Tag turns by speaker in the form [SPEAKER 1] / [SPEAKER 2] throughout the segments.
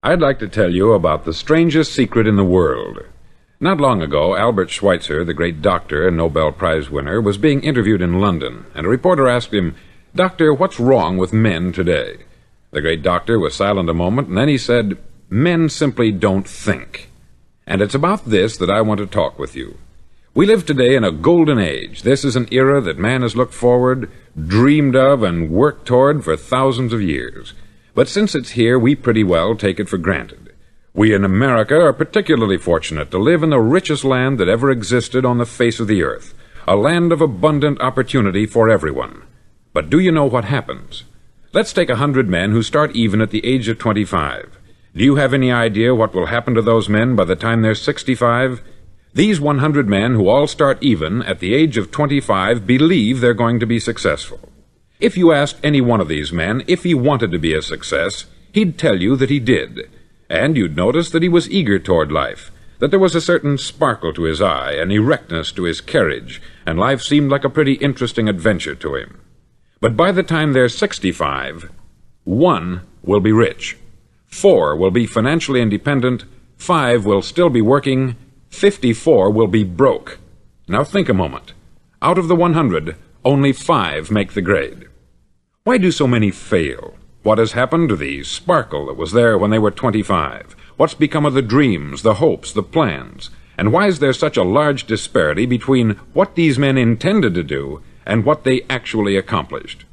[SPEAKER 1] I'd like to tell you about the strangest secret in the world. Not long ago, Albert Schweitzer, the great doctor and Nobel Prize winner, was being interviewed in London, and a reporter asked him, "Doctor, what's wrong with men today?" The great doctor was silent a moment, and then he said, "Men simply don't think." And it's about this that I want to talk with you. We live today in a golden age. This is an era that man has looked forward, dreamed of, and worked toward for thousands of years. But since it's here, we pretty well take it for granted. We in America are particularly fortunate to live in the richest land that ever existed on the face of the earth, a land of abundant opportunity for everyone. But do you know what happens? Let's take 100 men who start even at the age of 25. Do you have any idea what will happen to those men by the time they're 65? These 100 men who all start even at the age of 25 believe they're going to be successful. If you asked any one of these men if he wanted to be a success, he'd tell you that he did. And you'd notice that he was eager toward life, that there was a certain sparkle to his eye, an erectness to his carriage, and life seemed like a pretty interesting adventure to him. But by the time they're 65, 1 will be rich, 4 will be financially independent, 5 will still be working, 54 will be broke. Now think a moment. Out of the 100, only 5 make the grade. Why do so many fail? What has happened to the sparkle that was there when they were 25? What's become of the dreams, the hopes, the plans? And why is there such a large disparity between what these men intended to do and what they actually accomplished?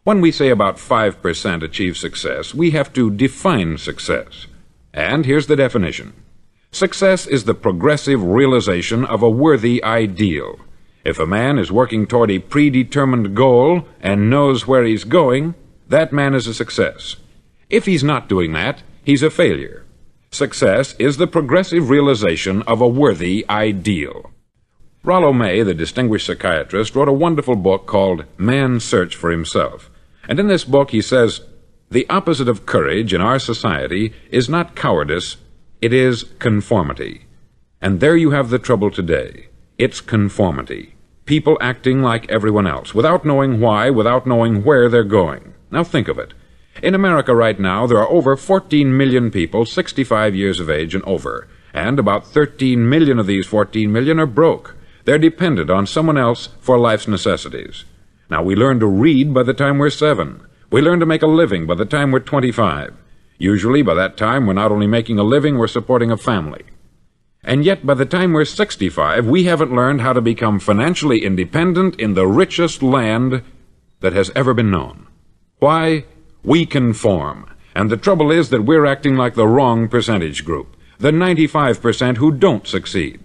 [SPEAKER 1] When we say about 5% achieve success, we have to define success. And here's the definition. Success is the progressive realization of a worthy ideal. If a man is working toward a predetermined goal and knows where he's going, that man is a success. If he's not doing that, he's a failure. Success is the progressive realization of a worthy ideal. Rollo May, the distinguished psychiatrist, wrote a wonderful book called Man's Search for Himself. And in this book he says, the opposite of courage in our society is not cowardice, it is conformity. And there you have the trouble today. It's conformity. People acting like everyone else, without knowing why, without knowing where they're going. Now think of it. In America right now, there are over 14 million people 65 years of age and over, and about 13 million of these 14 million are broke. They're dependent on someone else for life's necessities. Now, we learn to read by the time we're 7. We learn to make a living by the time we're 25. Usually, by that time, we're not only making a living, we're supporting a family. And yet, by the time we're 65, we haven't learned how to become financially independent in the richest land that has ever been known. Why? We conform. And the trouble is that we're acting like the wrong percentage group, the 95% who don't succeed.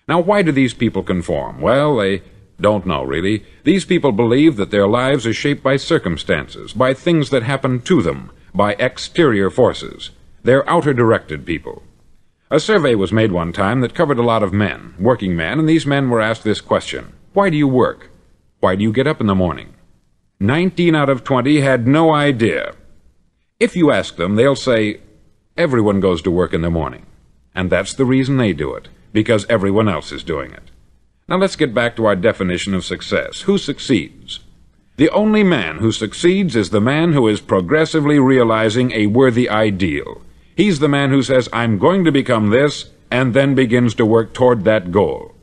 [SPEAKER 1] Now, why do these people conform? Well, they don't know, really. These people believe that their lives are shaped by circumstances, by things that happen to them, by exterior forces. They're outer-directed people. A survey was made one time that covered a lot of men, working men, and these men were asked this question. Why do you work? Why do you get up in the morning? 19 out of 20 had no idea. If you ask them, they'll say, everyone goes to work in the morning. And that's the reason they do it, because everyone else is doing it. Now let's get back to our definition of success. Who succeeds? The only man who succeeds is the man who is progressively realizing a worthy ideal. He's the man who says, I'm going to become this, and then begins to work toward that goal.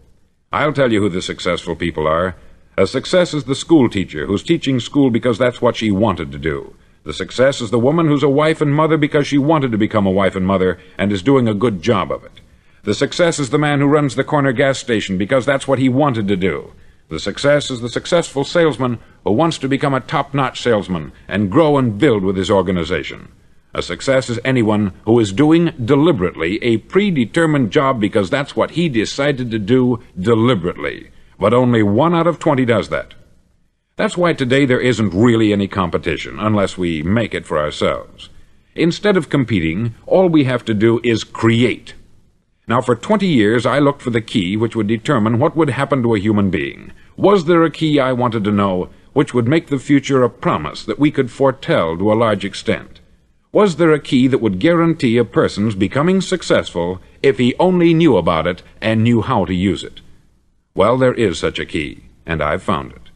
[SPEAKER 1] I'll tell you who the successful people are. A success is the school teacher who's teaching school because that's what she wanted to do. The success is the woman who's a wife and mother because she wanted to become a wife and mother and is doing a good job of it. The success is the man who runs the corner gas station because that's what he wanted to do. The success is the successful salesman who wants to become a top-notch salesman and grow and build with his organization. A success is anyone who is doing deliberately a predetermined job because that's what he decided to do deliberately. But only 1 out of 20 does that. That's why today there isn't really any competition, unless we make it for ourselves. Instead of competing, all we have to do is create. Now, for 20 years, I looked for the key which would determine what would happen to a human being. Was there a key I wanted to know which would make the future a promise that we could foretell to a large extent? Was there a key that would guarantee a person's becoming successful if he only knew about it and knew how to use it? Well, there is such a key, and I've found it.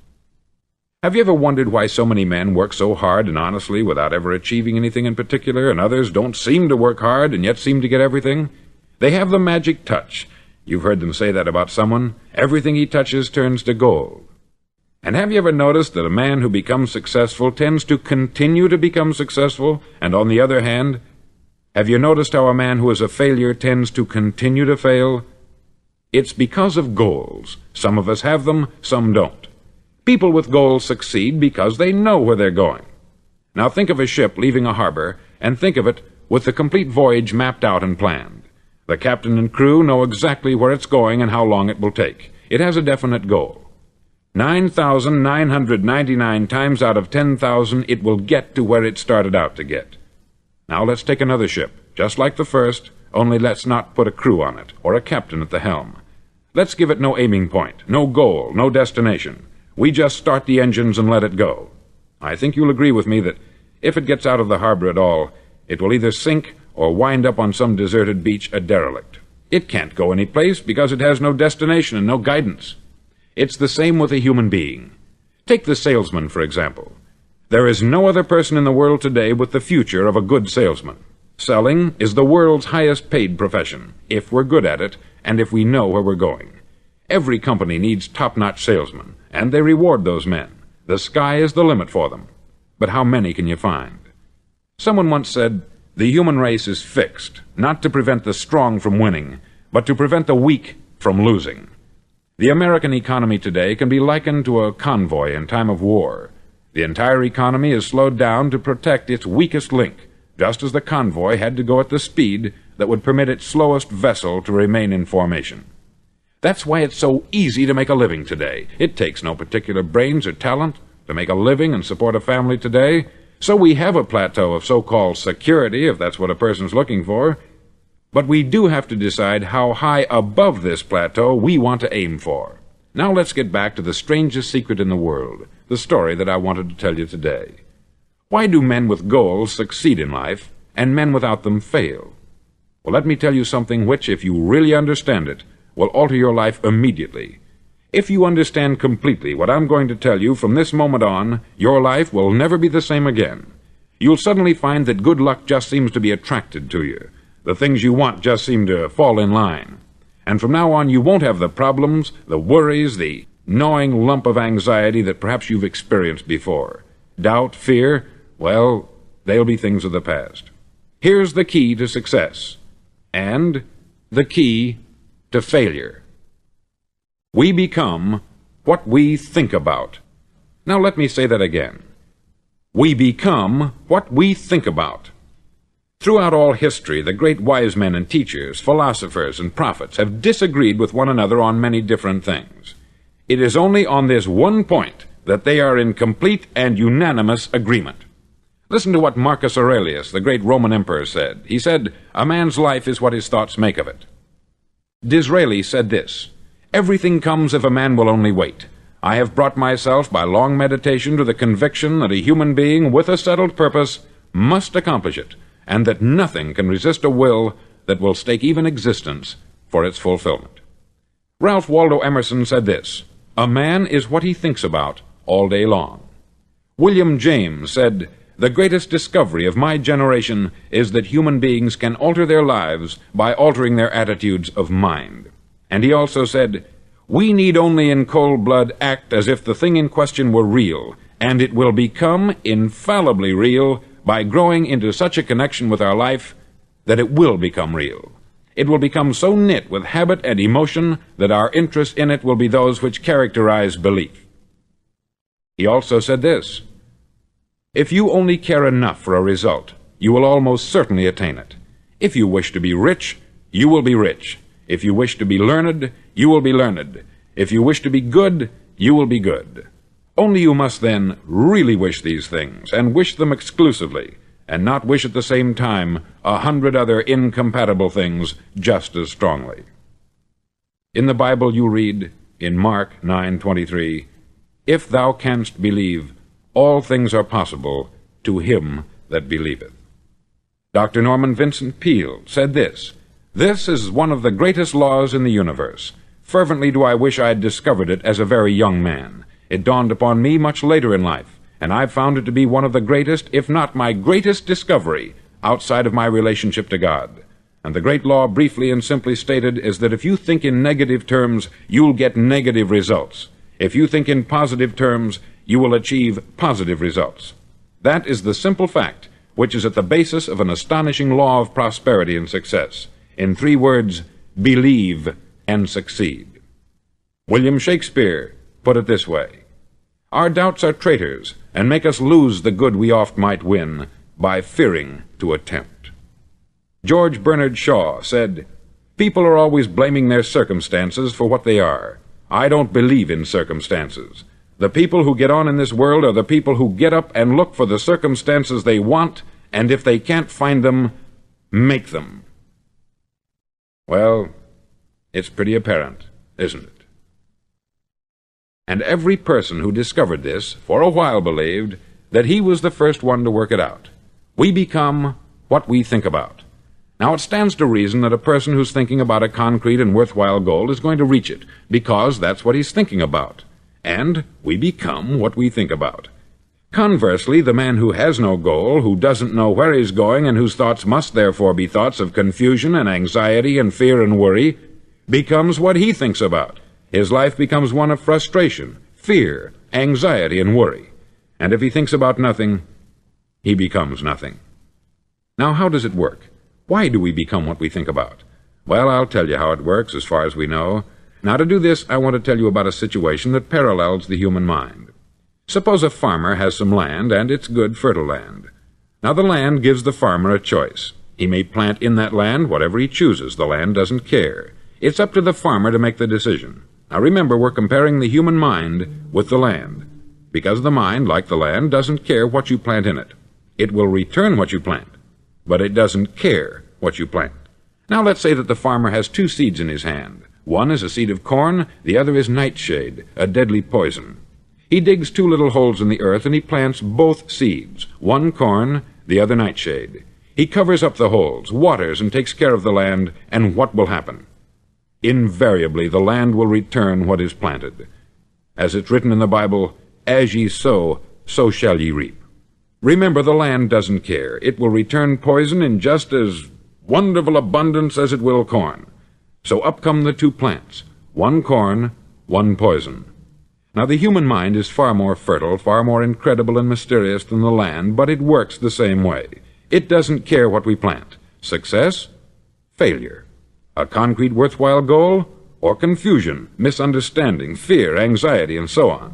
[SPEAKER 1] Have you ever wondered why so many men work so hard and honestly without ever achieving anything in particular, and others don't seem to work hard and yet seem to get everything? They have the magic touch. You've heard them say that about someone. Everything he touches turns to gold. And have you ever noticed that a man who becomes successful tends to continue to become successful, and on the other hand, have you noticed how a man who is a failure tends to continue to fail? It's because of goals. Some of us have them, some don't. People with goals succeed because they know where they're going. Now think of a ship leaving a harbor, and think of it with the complete voyage mapped out and planned. The captain and crew know exactly where it's going and how long it will take. It has a definite goal. 9,999 times out of 10,000 it will get to where it started out to get. Now let's take another ship, just like the first, only let's not put a crew on it, or a captain at the helm. Let's give it no aiming point, no goal, no destination. We just start the engines and let it go. I think you'll agree with me that if it gets out of the harbor at all, it will either sink or wind up on some deserted beach a derelict. It can't go any place because it has no destination and no guidance. It's the same with a human being. Take the salesman, for example. There is no other person in the world today with the future of a good salesman. Selling is the world's highest paid profession, if we're good at it and if we know where we're going. Every company needs top-notch salesmen, and they reward those men. The sky is the limit for them. But how many can you find? Someone once said, "The human race is fixed, not to prevent the strong from winning, but to prevent the weak from losing." The American economy today can be likened to a convoy in time of war. The entire economy is slowed down to protect its weakest link, just as the convoy had to go at the speed that would permit its slowest vessel to remain in formation. That's why it's so easy to make a living today. It takes no particular brains or talent to make a living and support a family today. So we have a plateau of so-called security, if that's what a person's looking for. But we do have to decide how high above this plateau we want to aim for. Now let's get back to the strangest secret in the world, the story that I wanted to tell you today. Why do men with goals succeed in life, and men without them fail? Well, let me tell you something which, if you really understand it, will alter your life immediately. If you understand completely what I'm going to tell you from this moment on, your life will never be the same again. You'll suddenly find that good luck just seems to be attracted to you. The things you want just seem to fall in line. And from now on, you won't have the problems, the worries, the gnawing lump of anxiety that perhaps you've experienced before. Doubt, fear, well, they'll be things of the past. Here's the key to success, and the key to failure. We become what we think about. Now let me say that again. We become what we think about. Throughout all history, the great wise men and teachers, philosophers and prophets have disagreed with one another on many different things. It is only on this one point that they are in complete and unanimous agreement. Listen to what Marcus Aurelius, the great Roman emperor, said. He said, "A man's life is what his thoughts make of it." Disraeli said this, "Everything comes if a man will only wait. I have brought myself by long meditation to the conviction that a human being with a settled purpose must accomplish it, and that nothing can resist a will that will stake even existence for its fulfillment." Ralph Waldo Emerson said this, "A man is what he thinks about all day long." William James said, "The greatest discovery of my generation is that human beings can alter their lives by altering their attitudes of mind." And he also said, "We need only in cold blood act as if the thing in question were real, and it will become infallibly real by growing into such a connection with our life that it will become real. It will become so knit with habit and emotion that our interest in it will be those which characterize belief." He also said this, "If you only care enough for a result, you will almost certainly attain it. If you wish to be rich, you will be rich. If you wish to be learned, you will be learned. If you wish to be good, you will be good. Only you must then really wish these things, and wish them exclusively, and not wish at the same time 100 other incompatible things just as strongly." In the Bible you read, in Mark 9:23, "If thou canst believe, all things are possible to him that believeth." Dr. Norman Vincent Peale said this, "This is one of the greatest laws in the universe. Fervently do I wish I had discovered it as a very young man. It dawned upon me much later in life, and I've found it to be one of the greatest, if not my greatest discovery, outside of my relationship to God. And the great law, briefly and simply stated, is that if you think in negative terms, you'll get negative results. If you think in positive terms, you will achieve positive results. That is the simple fact which is at the basis of an astonishing law of prosperity and success. In 3 words, believe and succeed. William Shakespeare put it this way: "Our doubts are traitors, and make us lose the good we oft might win, by fearing to attempt." George Bernard Shaw said, "People are always blaming their circumstances for what they are. I don't believe in circumstances. The people who get on in this world are the people who get up and look for the circumstances they want, and if they can't find them, make them." Well, it's pretty apparent, isn't it? And every person who discovered this for a while believed that he was the first one to work it out. We become what we think about. Now, it stands to reason that a person who's thinking about a concrete and worthwhile goal is going to reach it, because that's what he's thinking about. And we become what we think about. Conversely, the man who has no goal, who doesn't know where he's going, and whose thoughts must therefore be thoughts of confusion and anxiety and fear and worry, becomes what he thinks about. His life becomes one of frustration, fear, anxiety, and worry. And if he thinks about nothing, he becomes nothing. Now, how does it work? Why do we become what we think about? Well, I'll tell you how it works as far as we know. Now, to do this, I want to tell you about a situation that parallels the human mind. Suppose a farmer has some land, and it's good, fertile land. Now, the land gives the farmer a choice. He may plant in that land whatever he chooses. The land doesn't care. It's up to the farmer to make the decision. Now, remember, we're comparing the human mind with the land, because the mind, like the land, doesn't care what you plant in it. It will return what you plant, but it doesn't care what you plant. Now, let's say that the farmer has 2 seeds in his hand. One is a seed of corn, the other is nightshade, a deadly poison. He digs 2 little holes in the earth, and he plants both seeds, one corn, the other nightshade. He covers up the holes, waters, and takes care of the land, and what will happen? Invariably, the land will return what is planted. As it's written in the Bible, "As ye sow, so shall ye reap." Remember, the land doesn't care. It will return poison in just as wonderful abundance as it will corn. So up come the 2 plants, one corn, one poison. Now, the human mind is far more fertile, far more incredible and mysterious than the land, but it works the same way. It doesn't care what we plant. Success, failure. A concrete, worthwhile goal, or confusion, misunderstanding, fear, anxiety, and so on.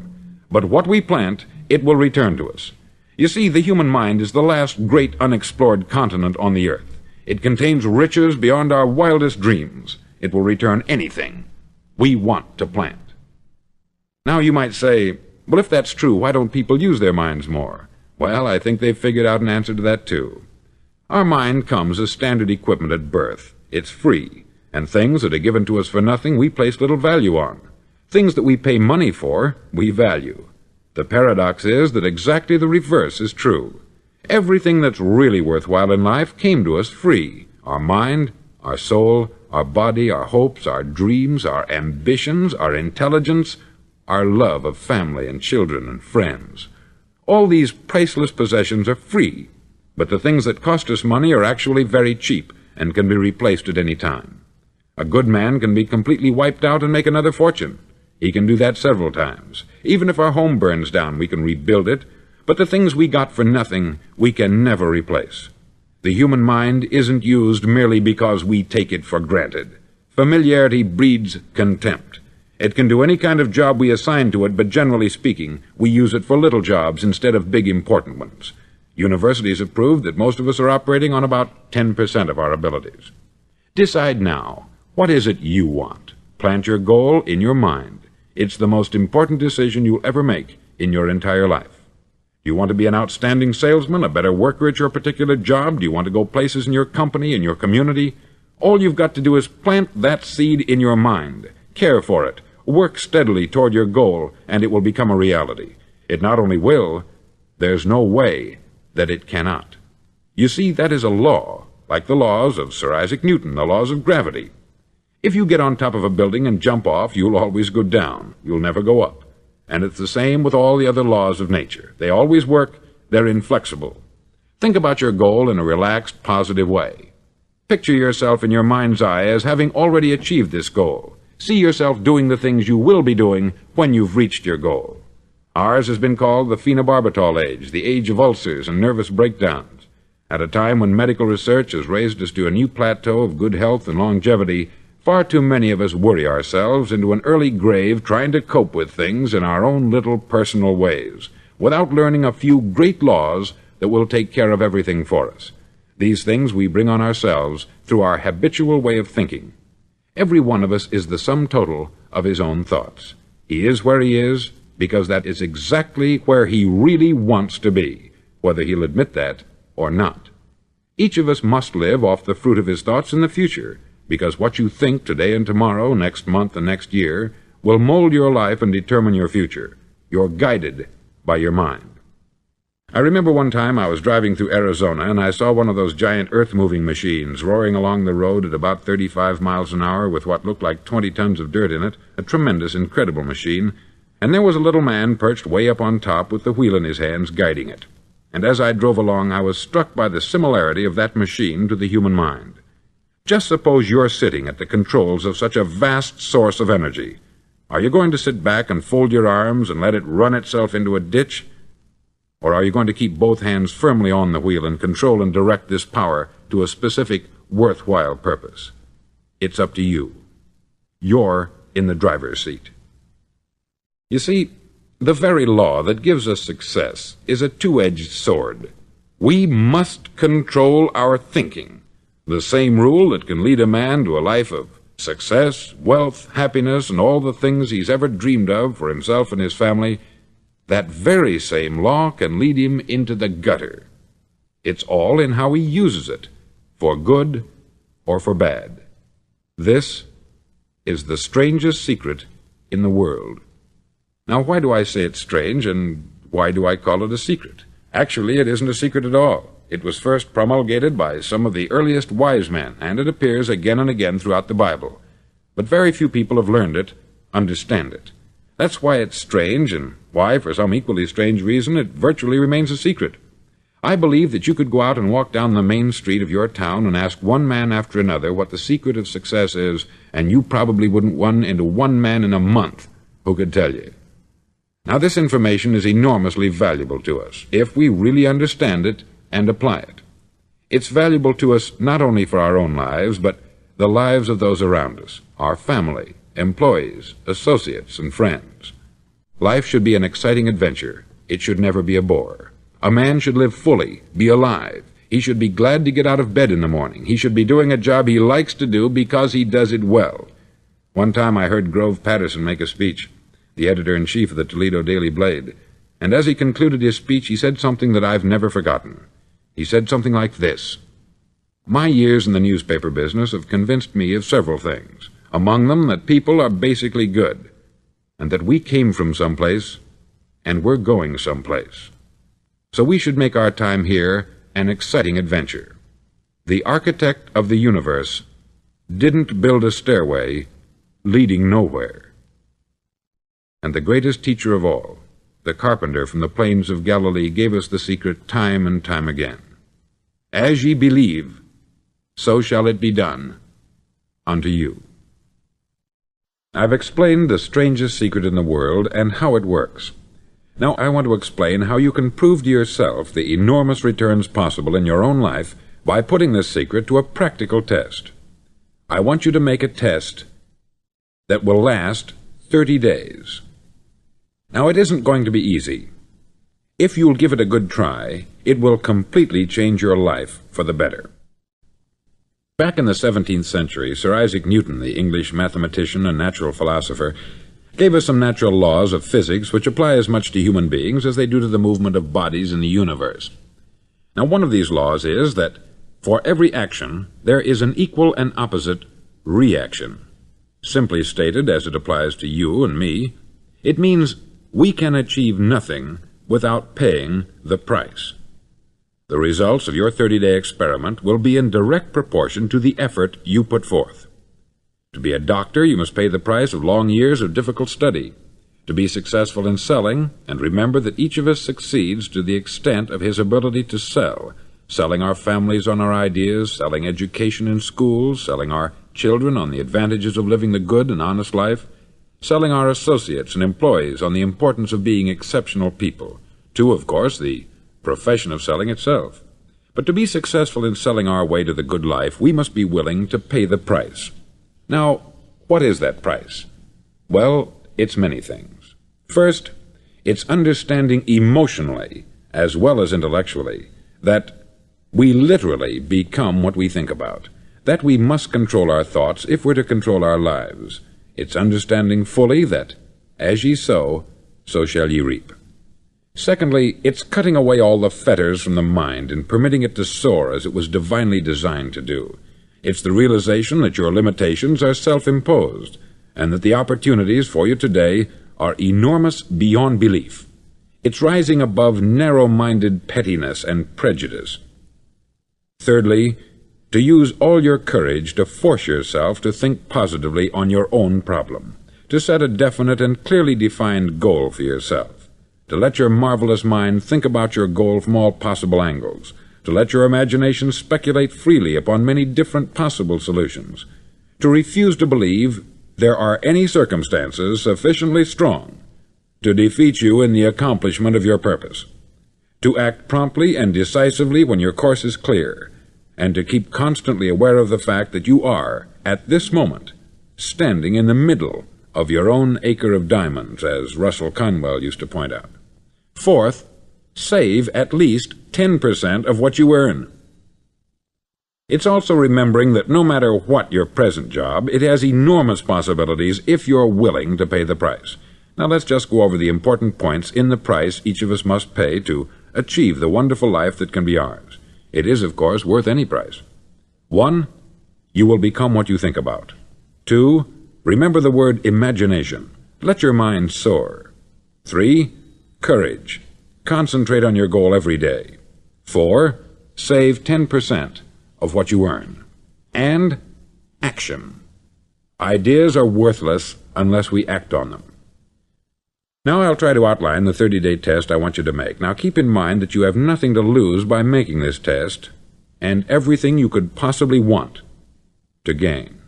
[SPEAKER 1] But what we plant, it will return to us. You see, the human mind is the last great unexplored continent on the earth. It contains riches beyond our wildest dreams. It will return anything we want to plant. Now, you might say, well, if that's true, why don't people use their minds more? Well, I think they've figured out an answer to that, too. Our mind comes as standard equipment at birth. It's free, and things that are given to us for nothing we place little value on. Things that we pay money for, we value. The paradox is that exactly the reverse is true. Everything that's really worthwhile in life came to us free. Our mind, our soul, our body, our hopes, our dreams, our ambitions, our intelligence, our love of family and children and friends. All these priceless possessions are free, but the things that cost us money are actually very cheap and can be replaced at any time. A good man can be completely wiped out and make another fortune. He can do that several times. Even if our home burns down, we can rebuild it, but the things we got for nothing, we can never replace. The human mind isn't used merely because we take it for granted. Familiarity breeds contempt. It can do any kind of job we assign to it, but generally speaking, we use it for little jobs instead of big important ones. Universities have proved that most of us are operating on about 10% of our abilities. Decide now, what is it you want? Plant your goal in your mind. It's the most important decision you'll ever make in your entire life. Do you want to be an outstanding salesman, a better worker at your particular job? Do you want to go places in your company, in your community? All you've got to do is plant that seed in your mind. Care for it. Work steadily toward your goal, and it will become a reality. It not only will, there's no way that it cannot. You see, that is a law, like the laws of Sir Isaac Newton, the laws of gravity. If you get on top of a building and jump off, you'll always go down. You'll never go up. And it's the same with all the other laws of nature. They always work. They're inflexible. Think about your goal in a relaxed, positive way. Picture yourself in your mind's eye as having already achieved this goal. See yourself doing the things you will be doing when you've reached your goal. Ours has been called the phenobarbital age, the age of ulcers and nervous breakdowns. At a time when medical research has raised us to a new plateau of good health and longevity, far too many of us worry ourselves into an early grave trying to cope with things in our own little personal ways, without learning a few great laws that will take care of everything for us. These things we bring on ourselves through our habitual way of thinking. Every one of us is the sum total of his own thoughts. He is where he is because that is exactly where he really wants to be, whether he'll admit that or not. Each of us must live off the fruit of his thoughts in the future, because what you think today and tomorrow, next month and next year, will mold your life and determine your future. You're guided by your mind. I remember one time I was driving through Arizona and I saw one of those giant earth-moving machines roaring along the road at about 35 miles an hour with what looked like 20 tons of dirt in it, a tremendous, incredible machine, and there was a little man perched way up on top with the wheel in his hands guiding it. And as I drove along, I was struck by the similarity of that machine to the human mind. Just suppose you're sitting at the controls of such a vast source of energy. Are you going to sit back and fold your arms and let it run itself into a ditch? Or are you going to keep both hands firmly on the wheel and control and direct this power to a specific, worthwhile purpose? It's up to you. You're in the driver's seat. You see, the very law that gives us success is a two-edged sword. We must control our thinking. The same rule that can lead a man to a life of success, wealth, happiness, and all the things he's ever dreamed of for himself and his family, that very same law can lead him into the gutter. It's all in how he uses it, for good or for bad. This is the strangest secret in the world. Now, why do I say it's strange, and why do I call it a secret? Actually, it isn't a secret at all. It was first promulgated by some of the earliest wise men, and it appears again and again throughout the Bible. But very few people have learned it, understand it. That's why it's strange, and why, for some equally strange reason, it virtually remains a secret. I believe that you could go out and walk down the main street of your town and ask one man after another what the secret of success is, and you probably wouldn't run into one man in a month who could tell you. Now, this information is enormously valuable to us, if we really understand it and apply it. It's valuable to us not only for our own lives, but the lives of those around us, our family, employees, associates, and friends. Life should be an exciting adventure. It should never be a bore. A man should live fully, be alive. He should be glad to get out of bed in the morning. He should be doing a job he likes to do because he does it well. One time I heard Grove Patterson make a speech, the editor-in-chief of the Toledo Daily Blade, and as he concluded his speech, he said something that I've never forgotten. He said something like this: "My years in the newspaper business have convinced me of several things, among them that people are basically good, and that we came from someplace, and we're going someplace. So we should make our time here an exciting adventure. The architect of the universe didn't build a stairway leading nowhere." And the greatest teacher of all, the carpenter from the plains of Galilee, gave us the secret time and time again. As ye believe, so shall it be done unto you. I've explained the strangest secret in the world and how it works. Now I want to explain how you can prove to yourself the enormous returns possible in your own life by putting this secret to a practical test. I want you to make a test that will last 30 days. Now, it isn't going to be easy. If you'll give it a good try, it will completely change your life for the better. Back in the 17th century, Sir Isaac Newton, the English mathematician and natural philosopher, gave us some natural laws of physics which apply as much to human beings as they do to the movement of bodies in the universe. Now, one of these laws is that for every action, there is an equal and opposite reaction. Simply stated, as it applies to you and me, it means we can achieve nothing without paying the price. The results of your 30-day experiment will be in direct proportion to the effort you put forth. To be a doctor, you must pay the price of long years of difficult study. to be successful in selling, and remember that each of us succeeds to the extent of his ability to sell, selling our families on our ideas, selling education in schools, selling our children on the advantages of living the good and honest life, selling our associates and employees on the importance of being exceptional people, to, of course, the profession of selling itself. But to be successful in selling our way to the good life, we must be willing to pay the price. Now, what is that price? Well, it's many things. First, it's understanding emotionally, as well as intellectually, that we literally become what we think about, that we must control our thoughts if we're to control our lives. It's understanding fully that, as ye sow, so shall ye reap. Secondly, it's cutting away all the fetters from the mind and permitting it to soar as it was divinely designed to do. It's the realization that your limitations are self-imposed, and that the opportunities for you today are enormous beyond belief. It's rising above narrow-minded pettiness and prejudice. Thirdly, to use all your courage to force yourself to think positively on your own problem, to set a definite and clearly defined goal for yourself, to let your marvelous mind think about your goal from all possible angles, to let your imagination speculate freely upon many different possible solutions, to refuse to believe there are any circumstances sufficiently strong to defeat you in the accomplishment of your purpose, to act promptly and decisively when your course is clear, and to keep constantly aware of the fact that you are, at this moment, standing in the middle of your own acre of diamonds, as Russell Conwell used to point out. Fourth, save at least 10% of what you earn. It's also remembering that no matter what your present job, it has enormous possibilities if you're willing to pay the price. Now let's just go over the important points in the price each of us must pay to achieve the wonderful life that can be ours. It is, of course, worth any price. 1. You will become what you think about. 2. Remember the word imagination. Let your mind soar. 3. Courage. Concentrate on your goal every day. 4. Save 10% of what you earn. And action. Ideas are worthless unless we act on them. Now I'll try to outline the 30-day test I want you to make. Now keep in mind that you have nothing to lose by making this test, and everything you could possibly want to gain.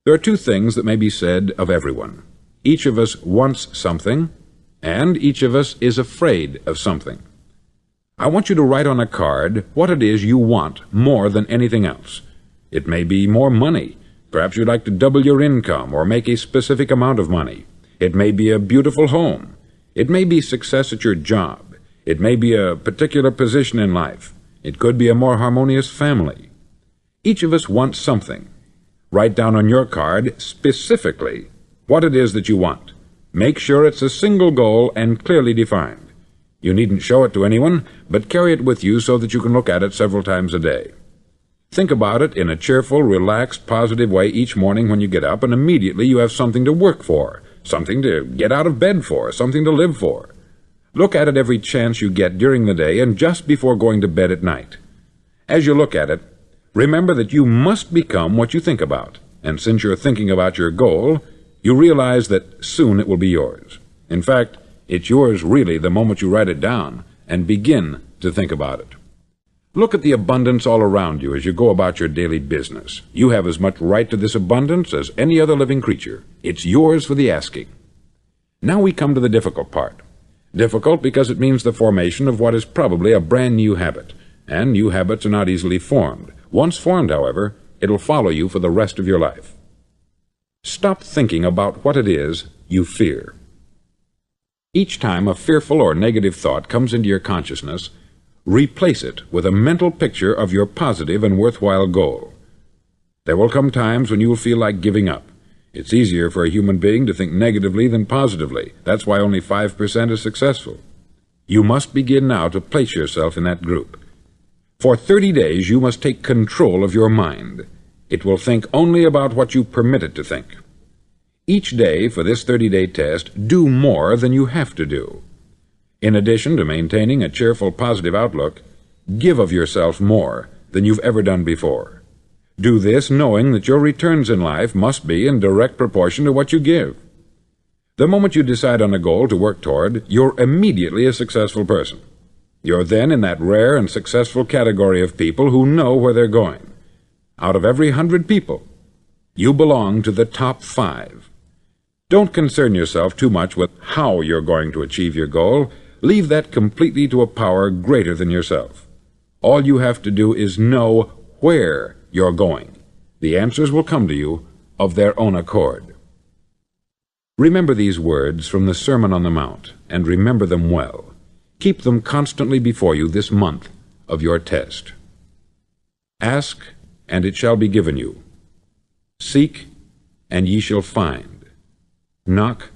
[SPEAKER 1] There are two things that may be said of everyone. Each of us wants something, and each of us is afraid of something. I want you to write on a card what it is you want more than anything else. It may be more money. Perhaps you'd like to double your income or make a specific amount of money. It may be a beautiful home. It may be success at your job. It may be a particular position in life. It could be a more harmonious family. Each of us wants something. Write down on your card specifically what it is that you want. Make sure it's a single goal and clearly defined. You needn't show it to anyone, but carry it with you so that you can look at it several times a day. Think about it in a cheerful, relaxed, positive way each morning when you get up, and immediately you have something to work for, something to get out of bed for, something to live for. Look at it every chance you get during the day and just before going to bed at night. As you look at it, remember that you must become what you think about, and since you're thinking about your goal, you realize that soon it will be yours. In fact, it's yours really the moment you write it down and begin to think about it. Look at the abundance all around you as you go about your daily business. You have as much right to this abundance as any other living creature. It's yours for the asking. Now we come to the difficult part. Difficult because it means the formation of what is probably a brand new habit, and new habits are not easily formed. Once formed, however, it'll follow you for the rest of your life. Stop thinking about what it is you fear. Each time a fearful or negative thought comes into your consciousness, replace it with a mental picture of your positive and worthwhile goal. There will come times when you will feel like giving up. It's easier for a human being to think negatively than positively. That's why only 5% is successful. You must begin now to place yourself in that group. For 30 days you must take control of your mind. It will think only about what you permit it to think. Each day for this 30-day test, do more than you have to do. In addition to maintaining a cheerful, positive outlook, give of yourself more than you've ever done before. Do this knowing that your returns in life must be in direct proportion to what you give. The moment you decide on a goal to work toward, you're immediately a successful person. You're then in that rare and successful category of people who know where they're going. Out of every 100 people, you belong to the top 5. Don't concern yourself too much with how you're going to achieve your goal. Leave that completely to a power greater than yourself. All you have to do is know where you're going. The answers will come to you of their own accord. Remember these words from the Sermon on the Mount, and remember them well. Keep them constantly before you this month of your test. Ask, and it shall be given you. Seek, and ye shall find. Knock,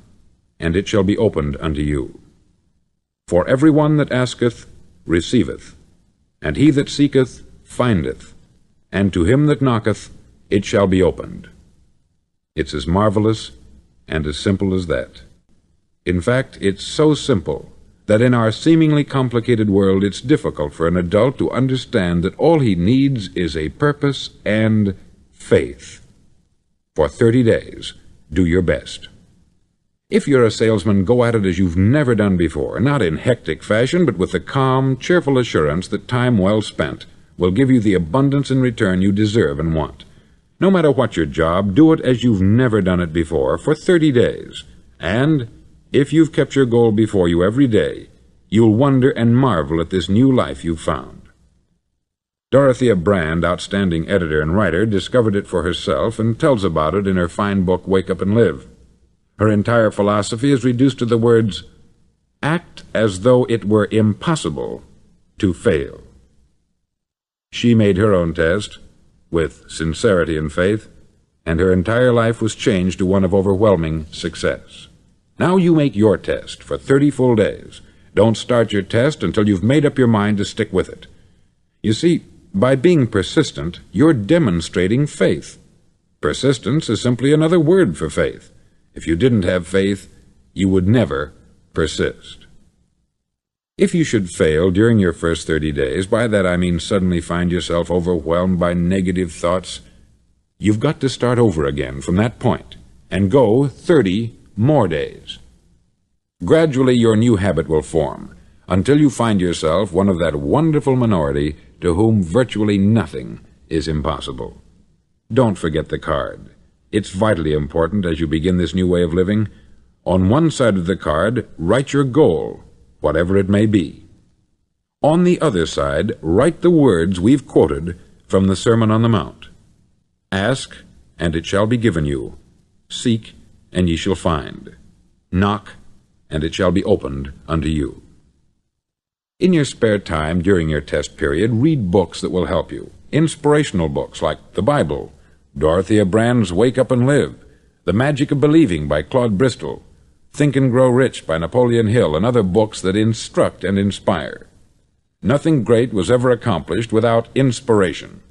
[SPEAKER 1] and it shall be opened unto you. For every one that asketh receiveth, and he that seeketh findeth, and to him that knocketh it shall be opened. It's as marvelous and as simple as that. In fact, it's so simple that in our seemingly complicated world it's difficult for an adult to understand that all he needs is a purpose and faith. For 30 days, do your best. If you're a salesman, go at it as you've never done before, not in hectic fashion, but with the calm, cheerful assurance that time well spent will give you the abundance in return you deserve and want. No matter what your job, do it as you've never done it before for 30 days. And if you've kept your goal before you every day, you'll wonder and marvel at this new life you've found. Dorothea Brand, outstanding editor and writer, discovered it for herself and tells about it in her fine book, Wake Up and Live. Her entire philosophy is reduced to the words, act as though it were impossible to fail. She made her own test with sincerity and faith, and her entire life was changed to one of overwhelming success. Now you make your test for 30 full days. Don't start your test until you've made up your mind to stick with it. You see, by being persistent, you're demonstrating faith. Persistence is simply another word for faith. If you didn't have faith, you would never persist. If you should fail during your first 30 days, by that I mean suddenly find yourself overwhelmed by negative thoughts, you've got to start over again from that point and go 30 more days. Gradually your new habit will form until you find yourself one of that wonderful minority to whom virtually nothing is impossible. Don't forget the card. It's vitally important as you begin this new way of living. On one side of the card, write your goal, whatever it may be. On the other side, write the words we've quoted from the Sermon on the Mount. Ask, and it shall be given you. Seek, and ye shall find. Knock, and it shall be opened unto you. In your spare time during your test period, read books that will help you. Inspirational books like the Bible, Dorothea Brand's Wake Up and Live, The Magic of Believing by Claude Bristol, Think and Grow Rich by Napoleon Hill, and other books that instruct and inspire. Nothing great was ever accomplished without inspiration.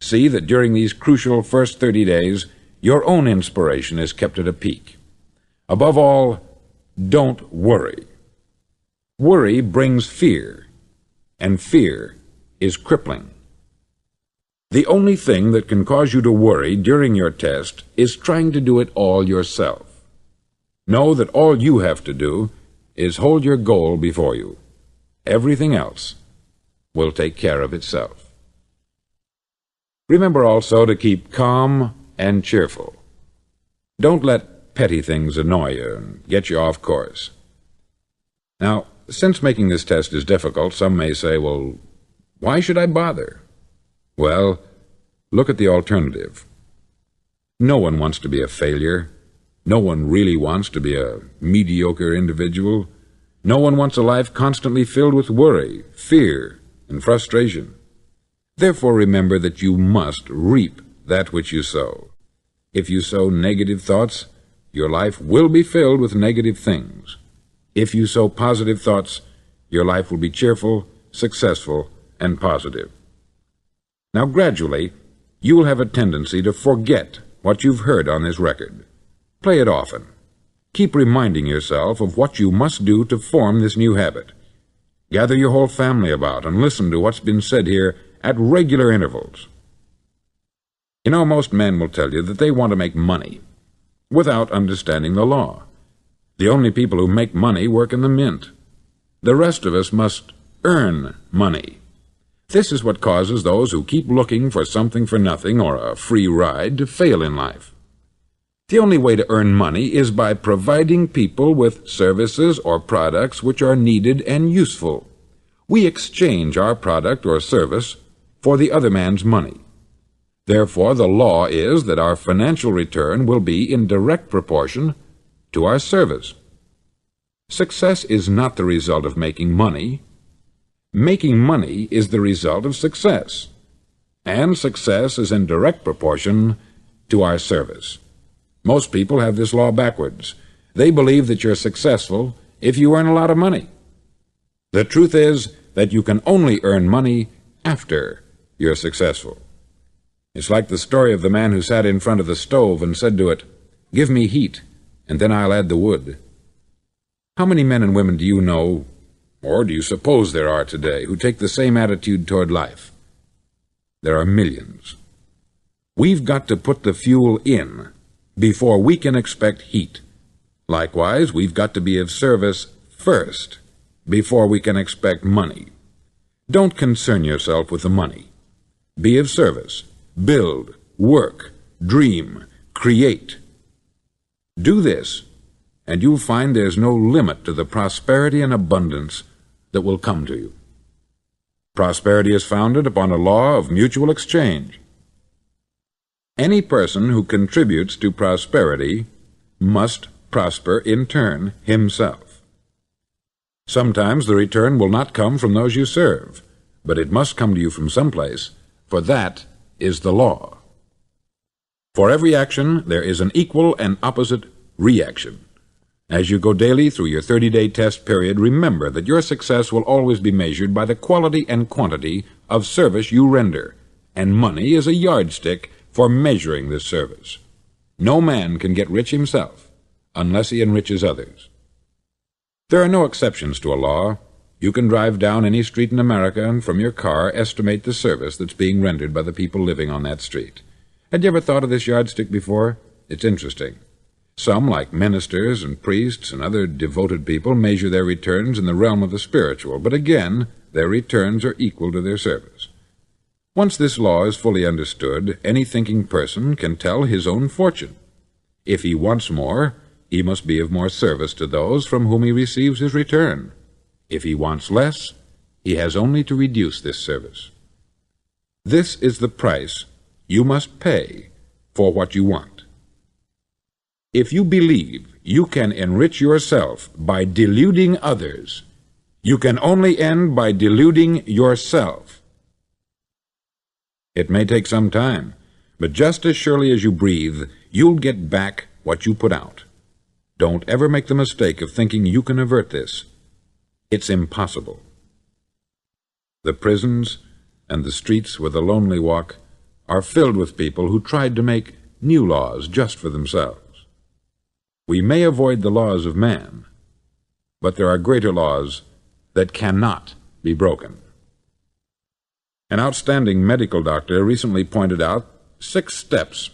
[SPEAKER 1] See that during these crucial first 30 days, your own inspiration is kept at a peak. Above all, don't worry. Worry brings fear, and fear is crippling. The only thing that can cause you to worry during your test is trying to do it all yourself. Know that all you have to do is hold your goal before you. Everything else will take care of itself. Remember also to keep calm and cheerful. Don't let petty things annoy you and get you off course. Now, since making this test is difficult, some may say, well, why should I bother? Well, look at the alternative. No one wants to be a failure. No one really wants to be a mediocre individual. No one wants a life constantly filled with worry, fear, and frustration. Therefore, remember that you must reap that which you sow. If you sow negative thoughts, your life will be filled with negative things. If you sow positive thoughts, your life will be cheerful, successful, and positive. Now, gradually, you will have a tendency to forget what you've heard on this record. Play it often. Keep reminding yourself of what you must do to form this new habit. Gather your whole family about and listen to what's been said here at regular intervals. You know, most men will tell you that they want to make money without understanding the law. The only people who make money work in the mint. The rest of us must earn money. This is what causes those who keep looking for something for nothing or a free ride to fail in life. The only way to earn money is by providing people with services or products which are needed and useful. We exchange our product or service for the other man's money. Therefore, the law is that our financial return will be in direct proportion to our service. Success is not the result of making money. Making money is the result of success, and success is in direct proportion to our service. Most people have this law backwards. They believe that you're successful if you earn a lot of money. The truth is that you can only earn money after you're successful. It's like the story of the man who sat in front of the stove and said to it, "Give me heat, and then I'll add the wood." How many men and women do you know, or do you suppose there are today, who take the same attitude toward life? There are millions. We've got to put the fuel in before we can expect heat. Likewise, we've got to be of service first before we can expect money. Don't concern yourself with the money. Be of service. Build, work, dream, create. Do this, and you'll find there's no limit to the prosperity and abundance that will come to you. Prosperity is founded upon a law of mutual exchange. Any person who contributes to prosperity must prosper in turn himself. Sometimes the return will not come from those you serve, but it must come to you from someplace, for that is the law. For every action, there is an equal and opposite reaction. As you go daily through your 30-day test period, remember that your success will always be measured by the quality and quantity of service you render, and money is a yardstick for measuring this service. No man can get rich himself unless he enriches others. There are no exceptions to a law. You can drive down any street in America and from your car estimate the service that's being rendered by the people living on that street. Had you ever thought of this yardstick before? It's interesting. Some, like ministers and priests and other devoted people, measure their returns in the realm of the spiritual, but again, their returns are equal to their service. Once this law is fully understood, any thinking person can tell his own fortune. If he wants more, he must be of more service to those from whom he receives his return. If he wants less, he has only to reduce this service. This is the price you must pay for what you want. If you believe you can enrich yourself by deluding others, you can only end by deluding yourself. It may take some time, but just as surely as you breathe, you'll get back what you put out. Don't ever make the mistake of thinking you can avert this. It's impossible. The prisons and the streets where the lonely walk are filled with people who tried to make new laws just for themselves. We may avoid the laws of man, but there are greater laws that cannot be broken. An outstanding medical doctor recently pointed out 6 steps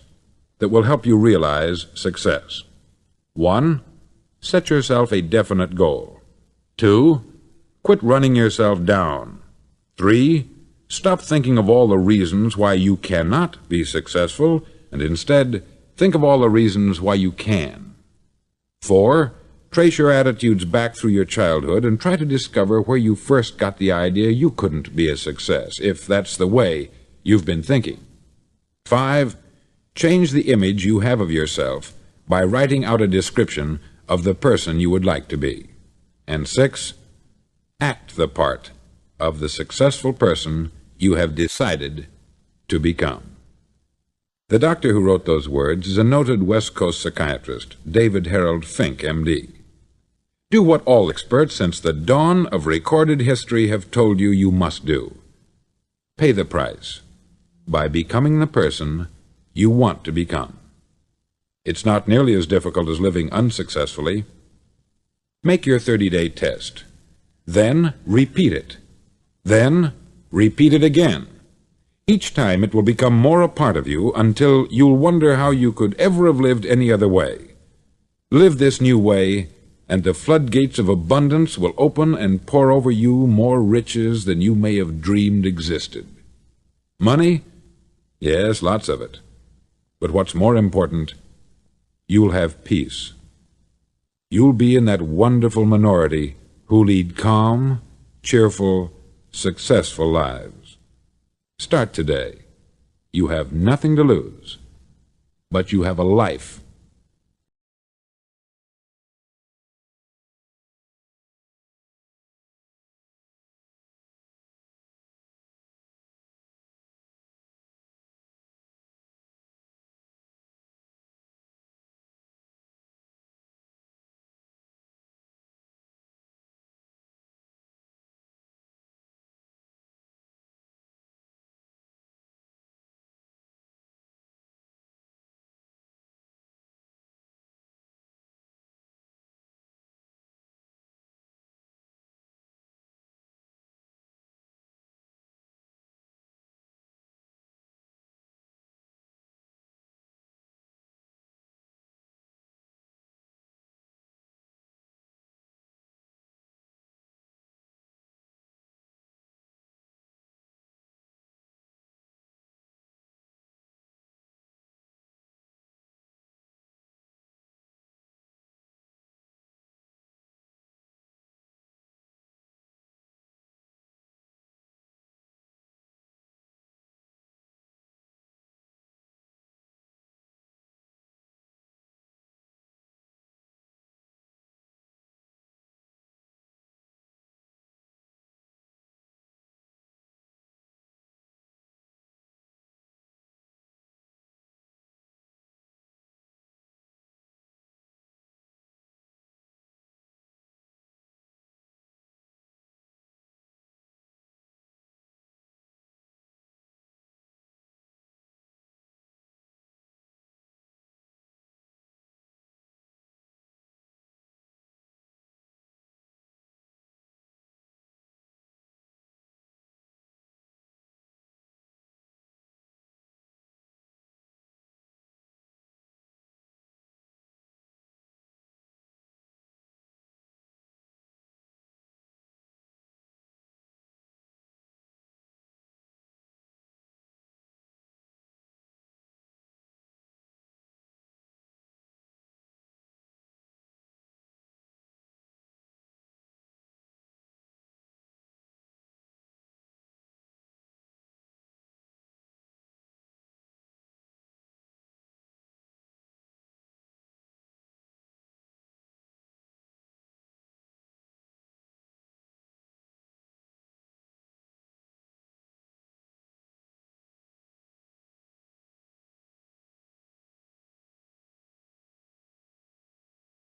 [SPEAKER 1] that will help you realize success. 1. Set yourself a definite goal. 2. Quit running yourself down. 3. Stop thinking of all the reasons why you cannot be successful, and instead think of all the reasons why you can. 4. Trace your attitudes back through your childhood and try to discover where you first got the idea you couldn't be a success, if that's the way you've been thinking. 5. Change the image you have of yourself by writing out a description of the person you would like to be. And 6. Act the part of the successful person you have decided to become. The doctor who wrote those words is a noted West Coast psychiatrist, David Harold Fink, M.D. Do what all experts since the dawn of recorded history have told you you must do. Pay the price by becoming the person you want to become. It's not nearly as difficult as living unsuccessfully. Make your 30-day test. Then repeat it. Then repeat it again. Each time it will become more a part of you until you'll wonder how you could ever have lived any other way. Live this new way and the floodgates of abundance will open and pour over you more riches than you may have dreamed existed. Money? Yes, lots of it. But what's more important, you'll have peace. You'll be in that wonderful minority who lead calm, cheerful, successful lives. Start today. You have nothing to lose, but you have a life